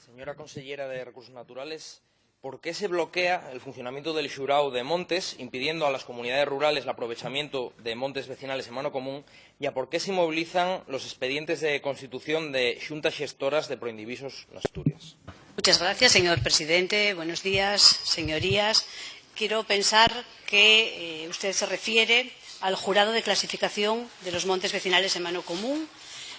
Señora consellera de Recursos Naturales, ¿por qué se bloquea el funcionamiento del Xurao de Montes, impidiendo a las comunidades rurales el aprovechamiento de montes vecinales en mano común? ¿Y a por qué se movilizan los expedientes de constitución de xuntas xestoras de proindivisos en Asturias? Muchas gracias, señor presidente. Buenos días, señorías. Quiero pensar que usted se refiere al jurado de clasificación de los montes vecinales en mano común,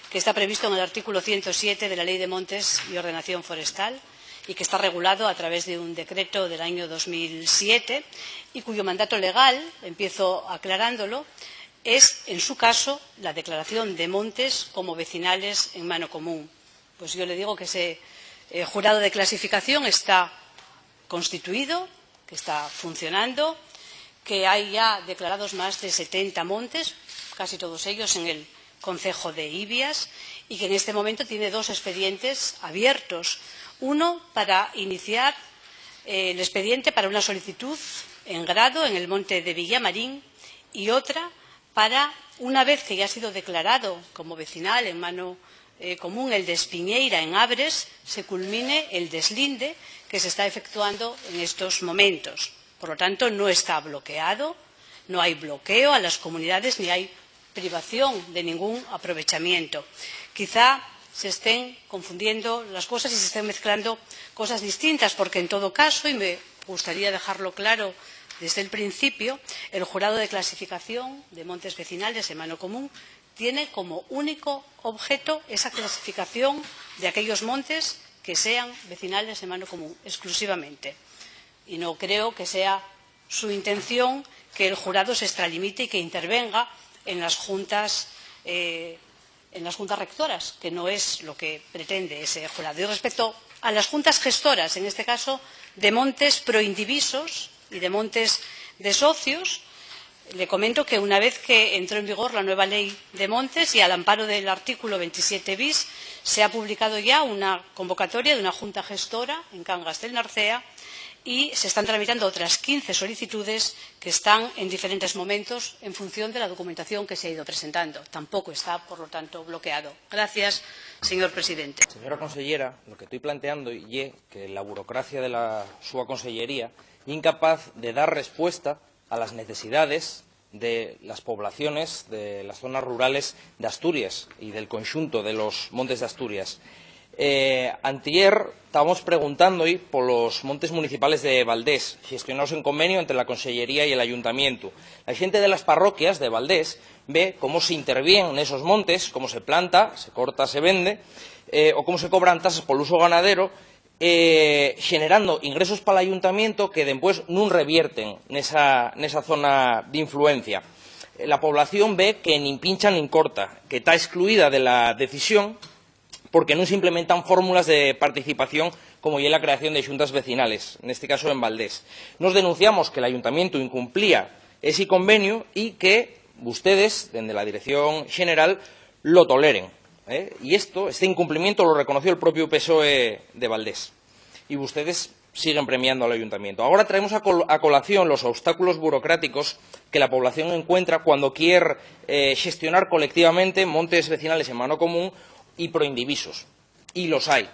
que está previsto en el artículo 107 de la Ley de Montes y Ordenación Forestal y que está regulado a través de un decreto del año 2007 y cuyo mandato legal, empiezo aclarándolo, es, en su caso, la declaración de montes como vecinales en mano común. Pues yo le digo que ese jurado de clasificación está constituido, que está funcionando, que hay ya declarados más de 70 montes, casi todos ellos en el concejo de Ibias, y que en este momento tiene dos expedientes abiertos. Uno para iniciar el expediente para una solicitud en grado en el monte de Villamarín y otra para, una vez que ya ha sido declarado como vecinal en mano común el de Espiñeira en Abres, se culmine el deslinde que se está efectuando en estos momentos. Por lo tanto, no está bloqueado, no hay bloqueo a las comunidades ni hay privación de ningún aprovechamiento. Quizá se estén confundiendo las cosas y se estén mezclando cosas distintas, porque en todo caso, y me gustaría dejarlo claro desde el principio, el jurado de clasificación de montes vecinales en mano común tiene como único objeto esa clasificación de aquellos montes que sean vecinales en mano común, exclusivamente. Y no creo que sea su intención que el jurado se extralimite y que intervenga en las juntas rectoras, que no es lo que pretende ese jurado. Y respecto a las juntas gestoras, en este caso de montes proindivisos y de montes de socios, le comento que una vez que entró en vigor la nueva ley de montes y al amparo del artículo 27 bis, se ha publicado ya una convocatoria de una junta gestora en Cangas del Narcea y se están tramitando otras 15 solicitudes que están en diferentes momentos en función de la documentación que se ha ido presentando. Tampoco está, por lo tanto, bloqueado. Gracias, señor presidente. Señora consellera, lo que estoy planteando es que la burocracia de la súa consellería es incapaz de dar respuesta a las necesidades de las poblaciones de las zonas rurales de Asturias y del conjunto de los montes de Asturias. Antier estábamos preguntando por los montes municipales de Valdés, gestionados en convenio entre la Consellería y el Ayuntamiento. La gente de las parroquias de Valdés ve cómo se interviene en esos montes, cómo se planta, se corta, se vende, o cómo se cobran tasas por el uso ganadero, generando ingresos para el Ayuntamiento que después no revierten en esa zona de influencia. La población ve que ni pincha ni corta, que está excluida de la decisión porque no se implementan fórmulas de participación como ya la creación de xuntas vecinales, en este caso en Valdés. Nos denunciamos que el Ayuntamiento incumplía ese convenio y que ustedes, desde la Dirección General, lo toleren. Y este incumplimiento lo reconoció el propio PSOE de Valdés. Y ustedes siguen premiando al Ayuntamiento. Ahora traemos a colación los obstáculos burocráticos que la población encuentra cuando quiere gestionar colectivamente montes vecinales en mano común y proindivisos. Y los hay.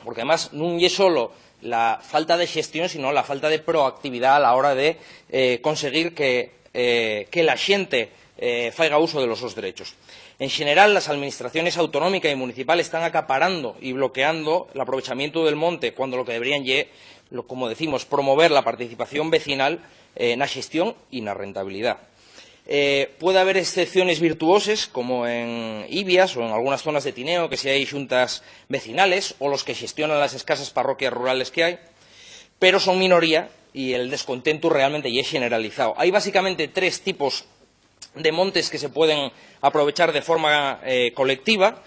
Porque además no es solo la falta de gestión, sino la falta de proactividad a la hora de conseguir que la xente faiga uso de los seus derechos. En general, las administraciones autonómicas y municipales están acaparando y bloqueando el aprovechamiento del monte, cuando lo que deberían es, como decimos, promover la participación vecinal en la gestión y en la rentabilidad. Puede haber excepciones virtuosas, como en Ibias o en algunas zonas de Tineo, que si hay xuntas vecinales o los que gestionan las escasas parroquias rurales que hay, pero son minoría y el descontento realmente ya es generalizado. Hay básicamente tres tipos de montes que se pueden aprovechar de forma colectiva,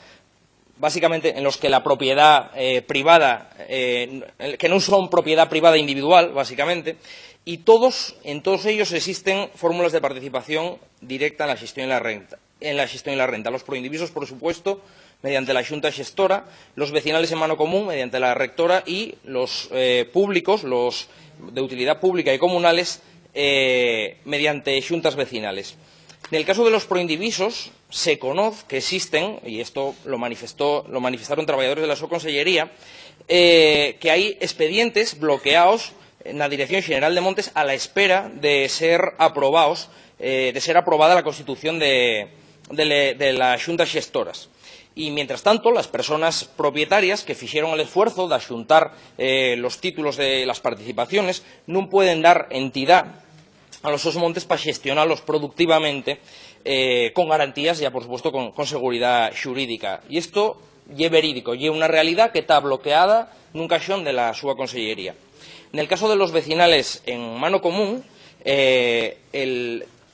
básicamente en los que la propiedad privada, que no son propiedad privada individual, básicamente, y en todos ellos existen fórmulas de participación directa en la gestión y la renta. Los proindivisos, por supuesto, mediante la xunta xestora, los vecinales en mano común, mediante la rectora, y los públicos, los de utilidad pública y comunales, mediante xuntas vecinales. En el caso de los proindivisos, se conoce que existen, y esto lo manifestaron trabajadores de la súa consellería, que hai expedientes bloqueados na Dirección Xeral de Montes a la espera de ser aprobados, de ser aprobada la constitución de las xuntas xestoras. Y, mientras tanto, las personas propietarias que fixeron el esfuerzo de axuntar los títulos de las participaciones non pueden dar entidad a los seus montes para xestionarlos productivamente con garantías y, por supuesto, con seguridad xurídica. Y esto é verídico, é unha realidad que está bloqueada nun caixón de la súa consellería. En el caso de los vecinales en mano común,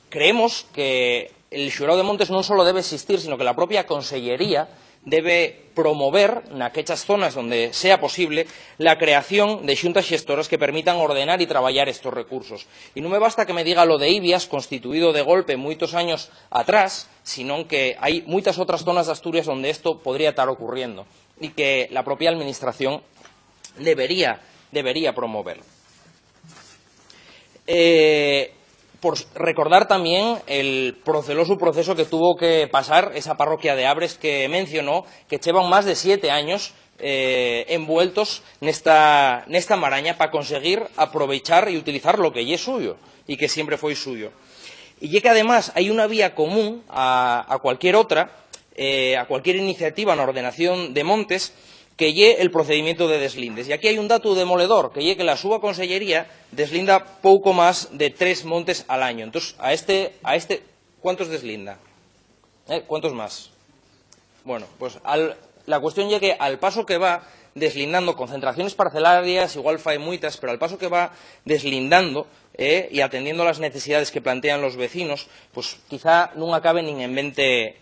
creemos que el xurado de montes non só debe existir, sino que la propia consellería debe promover, naquechas zonas donde sea posible, la creación de xuntas xestoras que permitan ordenar y traballar estos recursos. Y non me basta que me diga lo de Ibias, constituído de golpe moitos años atrás, sino que hai moitas outras zonas de Asturias donde esto podría estar ocurriendo y que la propia Administración debería promover. Por recordar también el proceloso proceso que tuvo que pasar esa parroquia de Abres que mencionó, que llevan más de 7 años envueltos nesta maraña para conseguir aprovechar y utilizar lo que es suyo y que siempre fue suyo. Y que además hay una vía común a cualquier otra, a cualquier iniciativa en ordenación de montes, que lle el procedimiento de deslindes. Y aquí hay un dato demoledor, que lle que la súa consellería deslinda pouco máis de 3 montes al año. Entonces, a este ¿cuántos deslinda? ¿Cuántos más? Bueno, pues la cuestión lle que al paso que va deslindando concentraciones parcelarias, igual fai moitas, pero al paso que va deslindando y atendiendo a las necesidades que plantean los vecinos, pues quizá non acabe nin en 20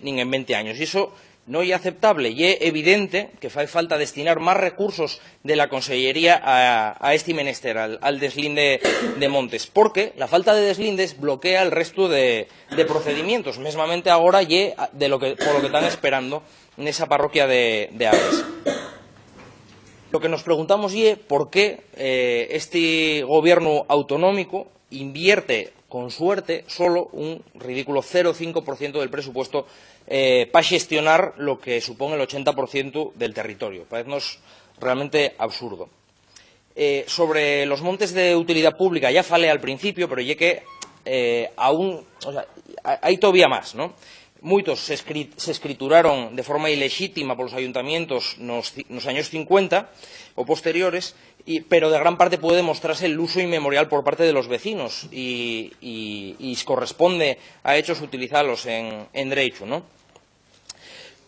años. Y eso non é aceptable e é evidente que fai falta destinar máis recursos de la Consellería a este menester, al deslinde de montes, porque la falta de deslindes bloquea el resto de procedimientos, mesmamente agora é por lo que están esperando nesa parroquia de Aves. Lo que nos preguntamos é por qué este gobierno autonómico invierte con suerte solo un ridículo 0,5% del presupuesto para gestionar lo que supone el 80% del territorio. Parece realmente absurdo. Sobre los montes de utilidad pública ya falé al principio, pero ya que hay todavía más, ¿no? Moitos se escrituraron de forma ilegítima polos ayuntamientos nos años 50 o posteriores, pero de gran parte puede demostrarse el uso inmemorial por parte de los vecinos y corresponde a hechos utilizarlos en derecho, ¿no?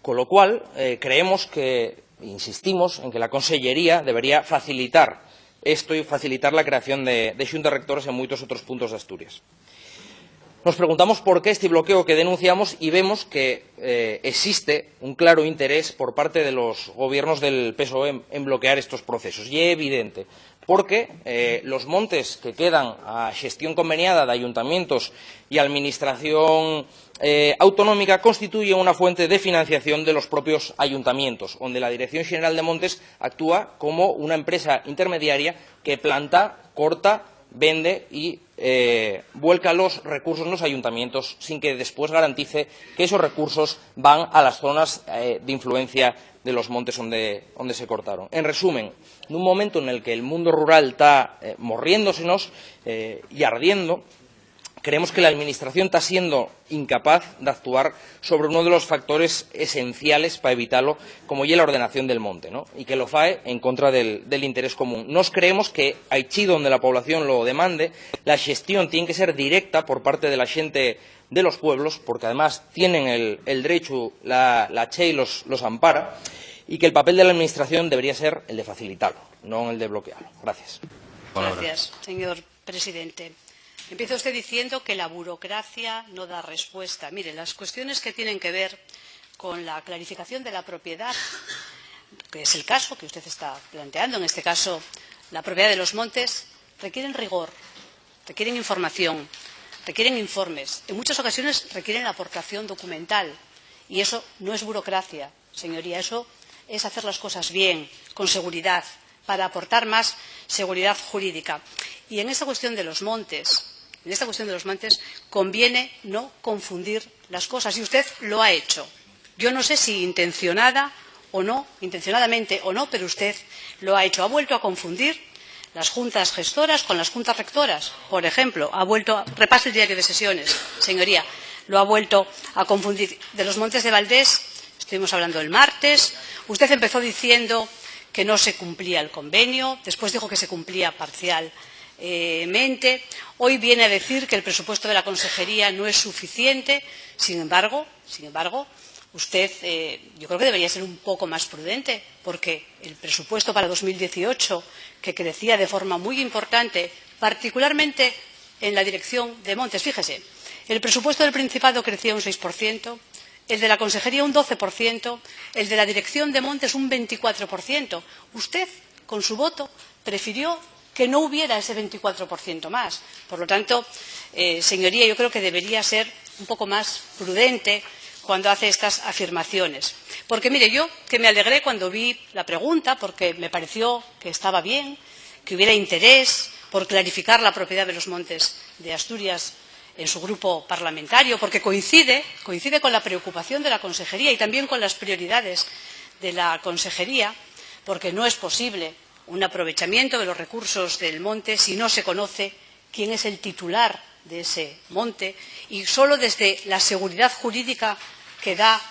Con lo cual, creemos que, insistimos, en que la Consellería debería facilitar esto y facilitar la creación de xuntas rectoras en moitos outros puntos de Asturias. Nos preguntamos por qué este bloqueo que denunciamos y vemos que existe un claro interés por parte de los gobiernos del PSOE en bloquear estos procesos. Y es evidente, porque los montes que quedan a xestión conveniada de ayuntamientos y administración autonómica constituyen una fuente de financiación de los propios ayuntamientos, donde la Dirección Xeral de Montes actúa como una empresa intermediaria que planta, corta, vende y vuelca los recursos en los ayuntamientos sin que después garantice que esos recursos van a las zonas de influencia de los montes donde se cortaron. En resumen, en un momento en el que el mundo rural está morriéndosenos y ardiendo, creemos que la Administración está siendo incapaz de actuar sobre uno de los factores esenciales para evitarlo, como ya la ordenación del monte, ¿no? Y que lo fae en contra del interés común. Nos creemos que, allí donde la población lo demande, la gestión tiene que ser directa por parte de la gente de los pueblos, porque además tienen el derecho, la che los ampara, y que el papel de la Administración debería ser el de facilitarlo, no el de bloquearlo. Gracias. Gracias, señor presidente. Empieza usted diciendo que la burocracia no da respuesta. Mire, las cuestiones que tienen que ver con la clarificación de la propiedad, que es el caso que usted está planteando, en este caso la propiedad de los montes, requieren rigor, requieren información, requieren informes. En muchas ocasiones requieren la aportación documental. Y eso no es burocracia, señoría. Eso es hacer las cosas bien, con seguridad, para aportar más seguridad jurídica. Y en esta cuestión de los montes, en esta cuestión de los montes conviene no confundir las cosas, y usted lo ha hecho. Yo no sé si intencionadamente o no, pero usted lo ha hecho. Ha vuelto a confundir las juntas gestoras con las juntas rectoras. Por ejemplo, repase el diario de sesiones, señoría, lo ha vuelto a confundir. De los Montes de Valdés estuvimos hablando el martes. Usted empezó diciendo que no se cumplía el convenio, después dijo que se cumplía parcialmente. Hoy viene a decir que el presupuesto de la consejería no es suficiente. Sin embargo, usted, yo creo que debería ser un poco más prudente, porque el presupuesto para 2018, que crecía de forma muy importante, particularmente en la dirección de Montes, fíjese, el presupuesto del Principado crecía un 6%, el de la consejería un 12%, el de la dirección de Montes un 24%. Usted, con su voto, prefirió que no hubiera ese 24% más. Por lo tanto, señoría, yo creo que debería ser un poco más prudente cuando hace estas afirmaciones. Porque, mire, yo que me alegré cuando vi la pregunta, porque me pareció que estaba bien, que hubiera interés por clarificar la propiedad de los montes de Asturias en su grupo parlamentario, porque coincide con la preocupación de la consejería y también con las prioridades de la consejería, porque no es posible un aprovechamiento de los recursos del monte si no se conoce quién es el titular de ese monte, y solo desde la seguridad jurídica que da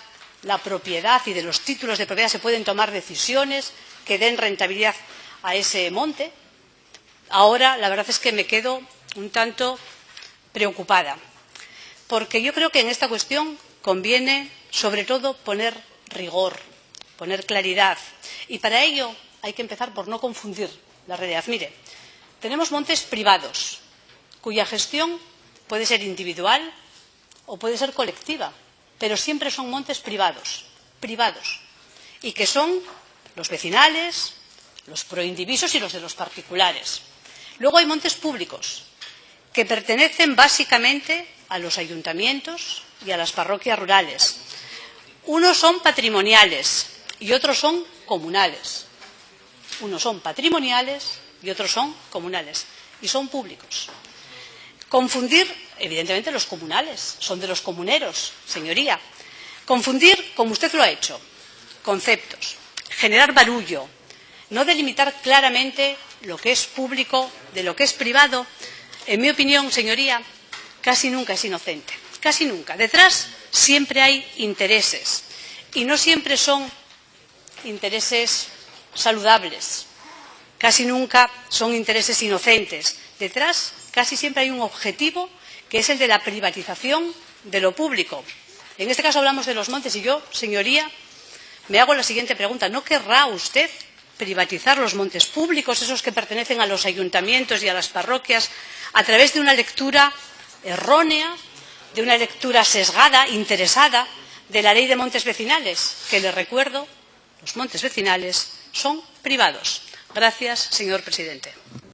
la propiedad y de los títulos de propiedad se pueden tomar decisiones que den rentabilidad a ese monte. Ahora, la verdad es que me quedo un tanto preocupada, porque yo creo que en esta cuestión conviene, sobre todo, poner rigor, poner claridad, y para ello hay que empezar por no confundir la realidad. Mire, tenemos montes privados, cuya gestión puede ser individual o puede ser colectiva, pero siempre son montes privados, y que son los vecinales, los proindivisos y los de los particulares. Luego hay montes públicos, que pertenecen básicamente a los ayuntamientos y a las parroquias rurales. Unos son patrimoniales y otros son comunales. Unos son patrimoniales y otros son comunales, y son públicos. Confundir, evidentemente, los comunales son de los comuneros, señoría. Confundir, como usted lo ha hecho, conceptos, generar barullo, no delimitar claramente lo que es público de lo que es privado, en mi opinión, señoría, casi nunca es inocente. Casi nunca. Detrás siempre hay intereses, y no siempre son intereses saludables. Casi nunca son intereses inocentes. Detrás casi siempre hay un objetivo, que es el de la privatización de lo público. En este caso hablamos de los montes, y yo, señoría, me hago la siguiente pregunta. ¿No querrá usted privatizar los montes públicos, esos que pertenecen a los ayuntamientos y a las parroquias, a través de una lectura errónea, de una lectura sesgada, interesada, de la Ley de Montes Vecinales? Que les recuerdo, los montes vecinales son privados. Gracias, señor presidente.